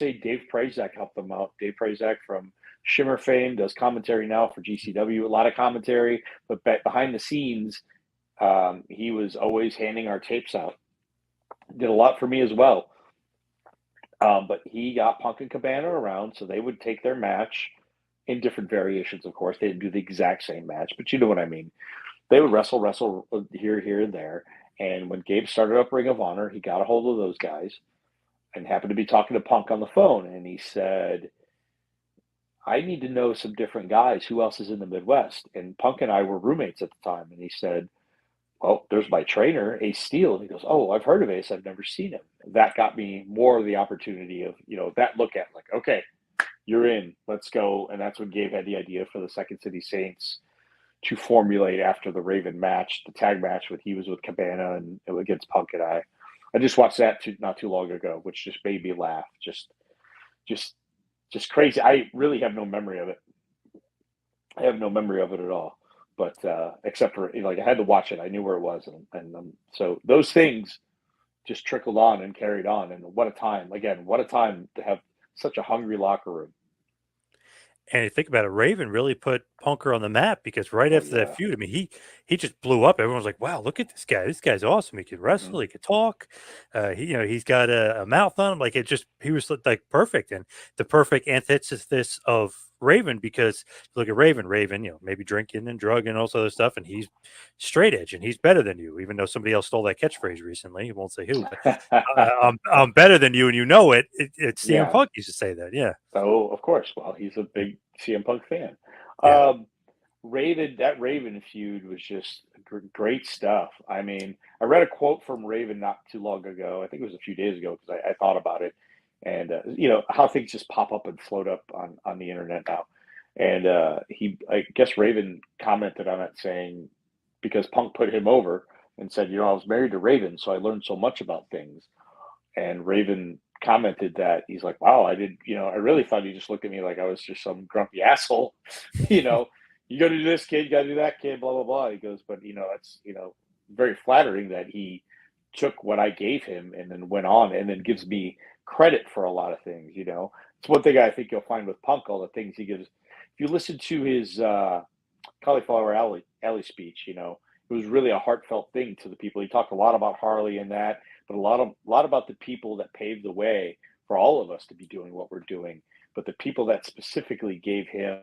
say Dave Prazak helped them out. Dave Prazak from Shimmer fame does commentary now for GCW, a lot of commentary, but behind the scenes, he was always handing our tapes out. Did a lot for me as well. But he got Punk and Cabana around, so they would take their match in different variations, of course. They didn't do the exact same match, but you know what I mean. They would wrestle here, and there. And when Gabe started up Ring of Honor, he got a hold of those guys and happened to be talking to Punk on the phone. And he said, I need to know some different guys. Who else is in the Midwest? And Punk and I were roommates at the time. And he said, well, there's my trainer, Ace Steel. And he goes, oh, I've heard of Ace. I've never seen him. And that got me more of the opportunity of, that look at like, okay, you're in, let's go. And that's when Gabe had the idea for the Second City Saints to formulate after the Raven match, the tag match with he was with Cabana and against Punk and I. I just watched that not too long ago, which just made me laugh. Just crazy. I really have no memory of it. I have no memory of it at all. But except for I had to watch it. I knew where it was, and so those things just trickled on and carried on. And what a time! Again, what a time to have such a hungry locker room. And you think about it, Raven really put Punker on the map because right after that Yeah. feud, I mean, he just blew up. Everyone was like, "Wow, look at this guy! This guy's awesome. He can wrestle. Mm-hmm. He can talk. He's got a mouth on him. Like he was like perfect and the perfect antithesis of Raven because look at Raven, maybe drinking and drugging and all this other stuff, and he's straight edge and he's better than you, even though somebody else stole that catchphrase recently. He won't say who, but I'm better than you, and you know it. It's CM Yeah. Punk used to say that. Yeah. Oh, of course. Well, he's a big CM Punk fan. Yeah. That Raven feud was just great stuff. I mean, I read a quote from Raven not too long ago. I think it was a few days ago because I thought about it, and how things just pop up and float up on the internet now. And I guess Raven commented on it saying because Punk put him over and said, I was married to Raven, so I learned so much about things. And Raven commented that he's like, wow, I really thought he just looked at me like I was just some grumpy asshole. you know, you got to do this, kid, you got to do that, kid, blah, blah, blah. He goes, but, it's, very flattering that he took what I gave him and then went on and then gives me credit for a lot of things. It's one thing I think you'll find with Punk, all the things he gives. If you listen to his Cauliflower Alley speech, it was really a heartfelt thing to the people. He talked a lot about Harley and that, but a lot about the people that paved the way for all of us to be doing what we're doing. But the people that specifically gave him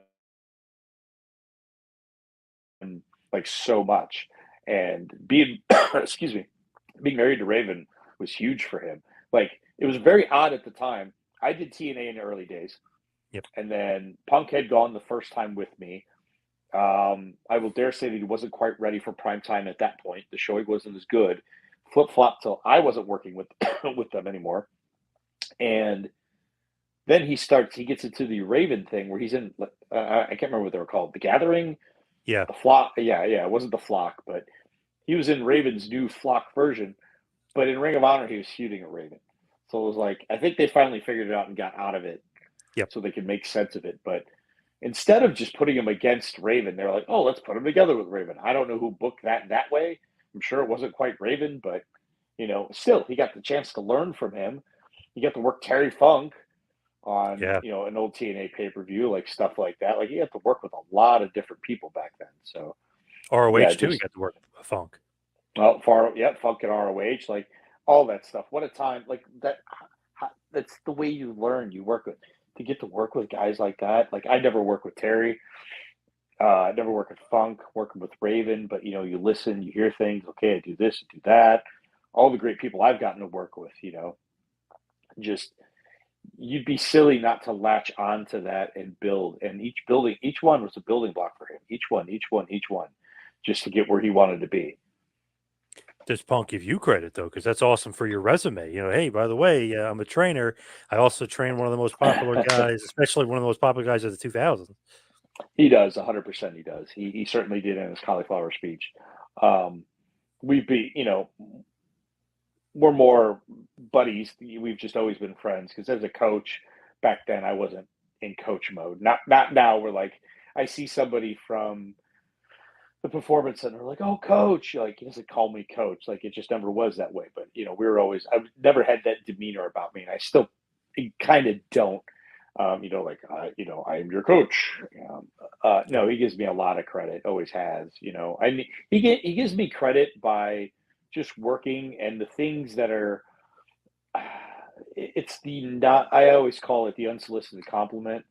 like so much, and being excuse me, being married to Raven was huge for him. Like it was very odd at the time. I did TNA in the early days, Yep. and then Punk had gone the first time with me. I will dare say that he wasn't quite ready for prime time at that point. The showing wasn't as good. Flip flop till I wasn't working with with them anymore, and then he gets into the Raven thing where he's in. I can't remember what they were called. The Gathering, Yeah. the Flock. Yeah, it wasn't the Flock, but he was in Raven's new Flock version. But in Ring of Honor, he was feuding a Raven. So it was like I think they finally figured it out and got out of it, Yep. so they could make sense of it. But instead of just putting him against Raven, they're like, oh, let's put him together with Raven. I don't know who booked that way. I'm sure it wasn't quite Raven, but still he got the chance to learn from him. He got to work Terry Funk on Yeah. an old TNA pay per view, like stuff like that. Like he had to work with a lot of different people back then. So yeah, ROH too. He just got to work Funk. Funk and ROH, like all that stuff. What a time! Like that. That's the way you learn. You work with to get to work with guys like that. Like I never worked with Terry. I never worked with Funk, working with Raven, but you listen, you hear things. Okay, I do this, I do that. All the great people I've gotten to work with, just you'd be silly not to latch onto that and build. And each one was a building block for him. Each one, just to get where he wanted to be. Does Punk give you credit though? Because that's awesome for your resume. Hey, by the way, I'm a trainer. I also train one of the most popular guys, especially one of the most popular guys of the 2000s. He does 100%. He does. He certainly did in his cauliflower speech. Um, we've be we're more buddies. We've just always been friends because as a coach back then, I wasn't in coach mode. Not now. We're like I see somebody from the performance center, like, oh, coach, like he doesn't call me coach. Like it just never was that way. But we were always. I've never had that demeanor about me, and I still kind of don't. Like I am your coach. No, he gives me a lot of credit. Always has. I mean, he gives me credit by just working and the things that are. It's the not. I always call it the unsolicited compliment.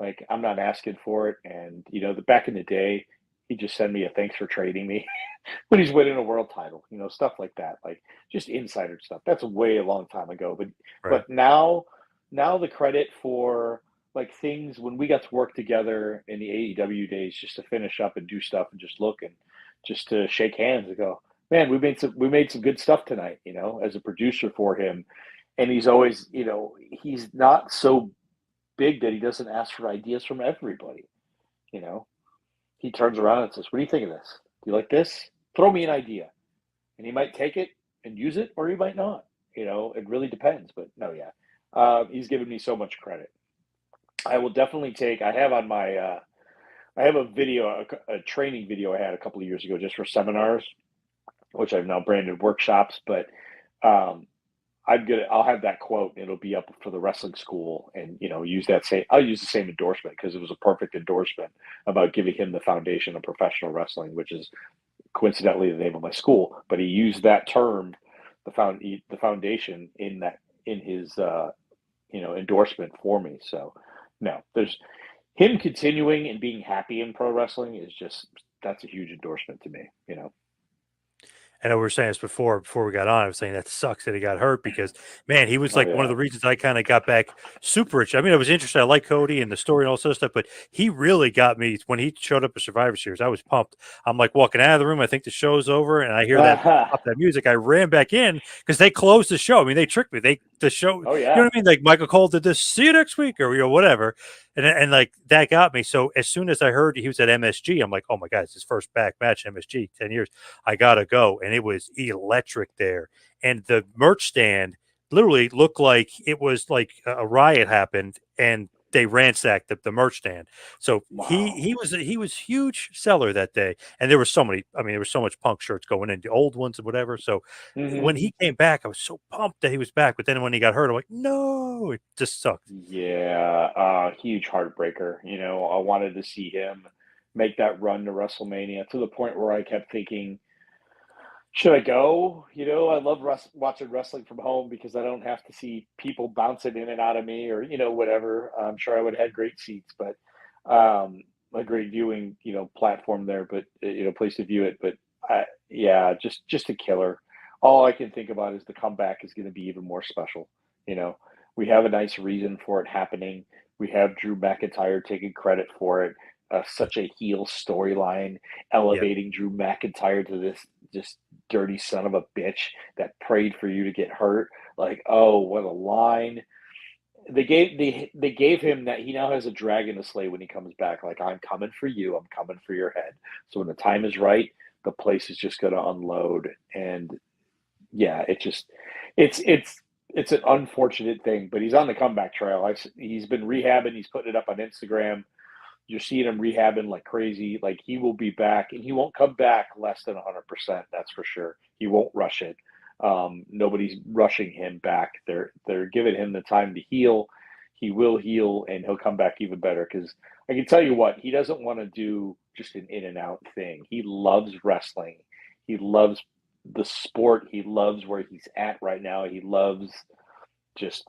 Like I'm not asking for it, and the back in the day, he just sent me a thanks for trading me when he's winning a world title. Stuff like that, like just insider stuff. That's way a long time ago, but Right. but now the credit for like things when we got to work together in the AEW days, just to finish up and do stuff and just look and just to shake hands and go, man, we made some good stuff tonight. As a producer for him, and he's always, he's not so big that he doesn't ask for ideas from everybody. You know, he turns around and says, "What do you think of this? Do you like this? Throw me an idea." And he might take it and use it, or he might not. It really depends. But no, yeah, he's given me so much credit. I will definitely take. I have on my. I have a video, a training video I had a couple of years ago, just for seminars, which I've now branded workshops. But um, I'll have that quote. And it'll be up for the wrestling school, and use that same. I'll use the same endorsement because it was a perfect endorsement about giving him the foundation of professional wrestling, which is coincidentally the name of my school. But he used that term, the foundation in his endorsement for me. So no, there's him continuing and being happy in pro wrestling is just that's a huge endorsement to me. I know we were saying this before we got on. I was saying that sucks that he got hurt because man, he was Oh like one of yeah. the reasons I kind of got back super rich. I mean, I was interested. I like Cody and the story and all sorts of stuff, but he really got me when he showed up at Survivor Series. I was pumped. I'm like walking out of the room. I think the show's over, and I hear that Uh-huh. pop that music. I ran back in because they closed the show. I mean, they tricked me. The show. Oh You know yeah. what I mean? Like Michael Cole did this. See you next week, or whatever. And like that got me. So as soon as I heard he was at MSG, I'm like, oh my god, it's his first back match MSG 10 years. I gotta go, and it was electric there. And the merch stand literally looked like it was like a riot happened, and they ransacked the merch stand. So Wow. he was huge seller that day, and there were so many. I mean, there was so much Punk shirts going in, the old ones and whatever. So when Hmm. he came back, I was so pumped that he was back. But then when he got hurt, I'm like, no, it just sucked. Yeah. Huge heartbreaker. I wanted to see him make that run to WrestleMania to the point where I kept thinking, should I go? I love watching wrestling from home because I don't have to see people bouncing in and out of me or, whatever. I'm sure I would have had great seats, but a great viewing, platform there, but, place to view it. But yeah, just a killer. All I can think about is the comeback is going to be even more special. You know, we have a nice reason for it happening. We have Drew McIntyre taking credit for it. Such a heel storyline, Yeah. elevating Drew McIntyre to this just dirty son of a bitch that prayed for you to get hurt. Like, oh, what a line. They gave him that he now has a dragon to slay when he comes back. Like, I'm coming for you, I'm coming for your head. So when the time is right, the place is just gonna unload. And yeah, it's an unfortunate thing, but he's on the comeback trail. He's been rehabbing, he's putting it up on Instagram. You're seeing him rehabbing like crazy. Like he will be back, and he won't come back less than 100%. That's for sure. He won't rush it. Nobody's rushing him back. They're giving him the time to heal. He will heal, and he'll come back even better. Because I can tell you what, he doesn't want to do just an in and out thing. He loves wrestling. He loves the sport. He loves where he's at right now. He loves just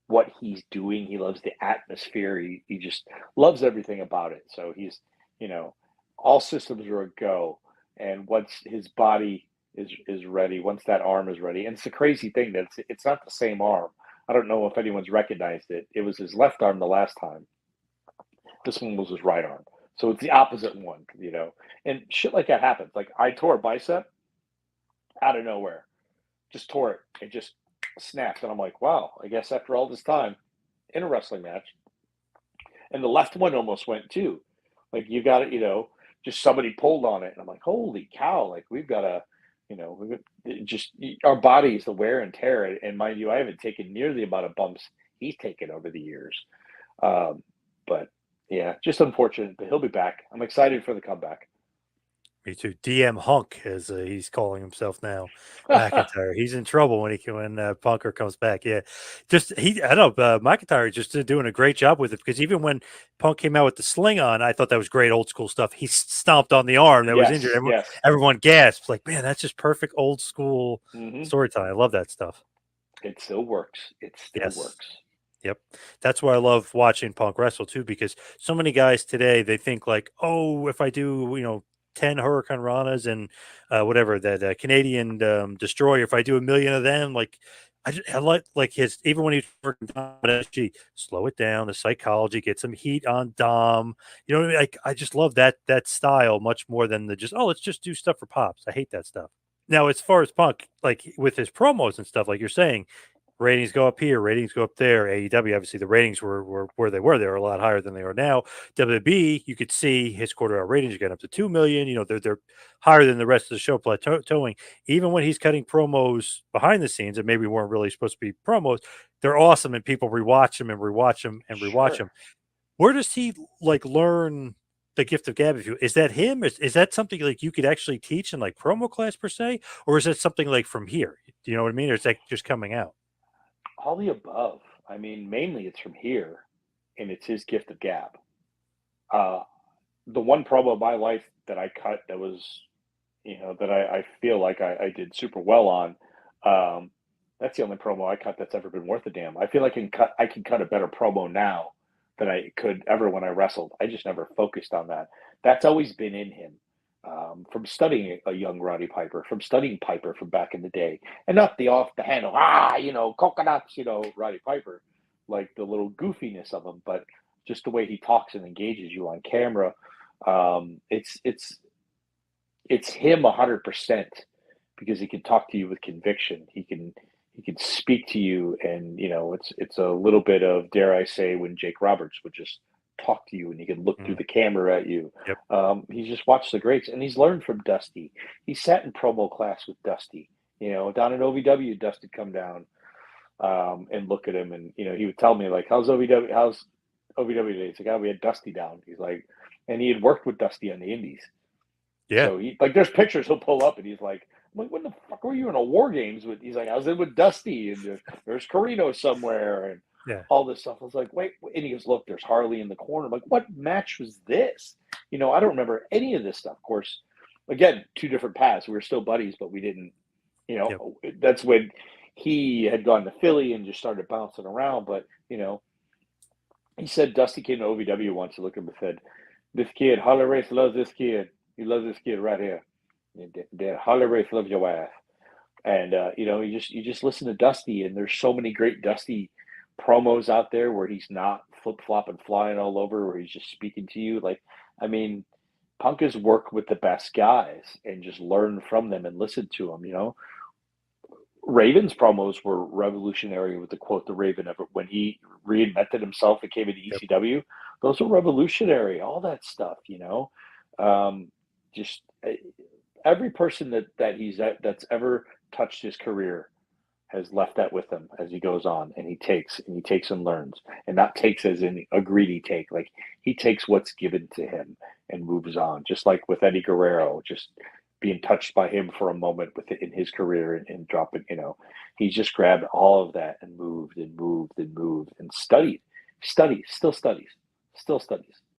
what he's doing. He loves the atmosphere. He just loves everything about it. So he's, you know, all systems are a go. And once his body is ready, once that arm is ready, and it's a crazy thing that it's not the same arm. I don't know if anyone's recognized it. It was his left arm the last time. This one was his right arm. So it's the opposite one. And shit like that happens. Like I tore a bicep out of nowhere, just tore it. It just snapped. And I'm like, wow, I guess after all this time in a wrestling match, and the left one almost went too. Like you got it, just somebody pulled on it, and I'm like, holy cow! Like we've got to, just our bodies, the wear and tear. And mind you, I haven't taken near the amount of bumps he's taken over the years. Um, but yeah, just unfortunate, but he'll be back. I'm excited for the comeback. Me too. DM Hunk, as he's calling himself now, McIntyre. He's in trouble when Punker comes back. Yeah, just I don't know. McIntyre just doing a great job with it because even when Punk came out with the sling on, I thought that was great old school stuff. He stomped on the arm that was injured. Yes, yes. Everyone gasped, like, man, that's just perfect old school Hmm. storytelling. I love that stuff. It still works. It still Yes. works. Yep. That's why I love watching Punk wrestle too, because so many guys today they think like, oh, if I do, 10 Hurricane Ranas and whatever that Canadian Destroyer, if I do a million of them, like I like his even when he's working Dom at SG, slow it down, the psychology, get some heat on Dom. You know what I mean? Like I just love that style much more than the just let's just do stuff for pops. I hate that stuff. Now, as far as Punk, like with his promos and stuff, like you're saying, ratings go up here, ratings go up there. AEW, obviously, the ratings were where they were. They were a lot higher than they are now. WWE, you could see his quarter hour ratings get up to 2 million. They're higher than the rest of the show, plateauing. Even when he's cutting promos behind the scenes that maybe weren't really supposed to be promos, they're awesome, and people rewatch them and rewatch them and rewatch them. Sure. Where does he like learn the gift of gab? If you is that him? Is that something like you could actually teach in like promo class per se, or is that something like from here? Do you know what I mean? Or is that just coming out? All the above. I mean, mainly it's from here, and it's his gift of gab. Uh, the one promo of my life that I cut that was, that I feel like I did super well on. Um, that's the only promo I cut that's ever been worth a damn. I feel like I can cut a better promo now than I could ever when I wrestled. I just never focused on that. That's always been in him. From studying a young Roddy Piper, from studying Piper from back in the day, and not the off the handle, coconuts, Roddy Piper, like the little goofiness of him, but just the way he talks and engages you on camera. It's him 100% because he can talk to you with conviction. He can speak to you, and it's a little bit of, dare I say, when Jake Roberts would just talk to you and he can look through Mm, the camera at you. yep. He's just watched the greats and he's learned from Dusty. He sat in promo class with Dusty. Down in OVW, Dusty come down and look at him, and he would tell me like, how's OVW today? It's like, oh, we had Dusty down. He's like, and he had worked with Dusty on the Indies. Yeah. So he like there's pictures he'll pull up and he's like, I'm like, when the fuck were you in a war games with? He's like, I was in with Dusty and there's Carino somewhere and Yeah. all this stuff. I was like, wait, and he goes, look, there's Harley in the corner. I'm like, what match was this? I don't remember any of this stuff. Of course, again, two different paths. We were still buddies, but we didn't, Yep. that's when he had gone to Philly and just started bouncing around. But, he said Dusty came to OVW once to look at him and said, this kid, Harley Race loves this kid. He loves this kid right here. And Harley Race loves your ass. And you just listen to Dusty, and there's so many great Dusty promos out there where he's not flip flopping, flying all over, where he's just speaking to you. Like, I mean, Punk has worked with the best guys and just learned from them and listened to them. Raven's promos were revolutionary with the quote the Raven ever when he reinvented himself and came into Yep. ECW. Those were revolutionary. All that stuff. Um, just every person that's ever touched his career has left that with him as he goes on, and he takes and learns, and not takes as in a greedy take. Like he takes what's given to him and moves on. Just like with Eddie Guerrero, just being touched by him for a moment in his career and dropping. He's just grabbed all of that and moved and moved and moved and studied, still studies.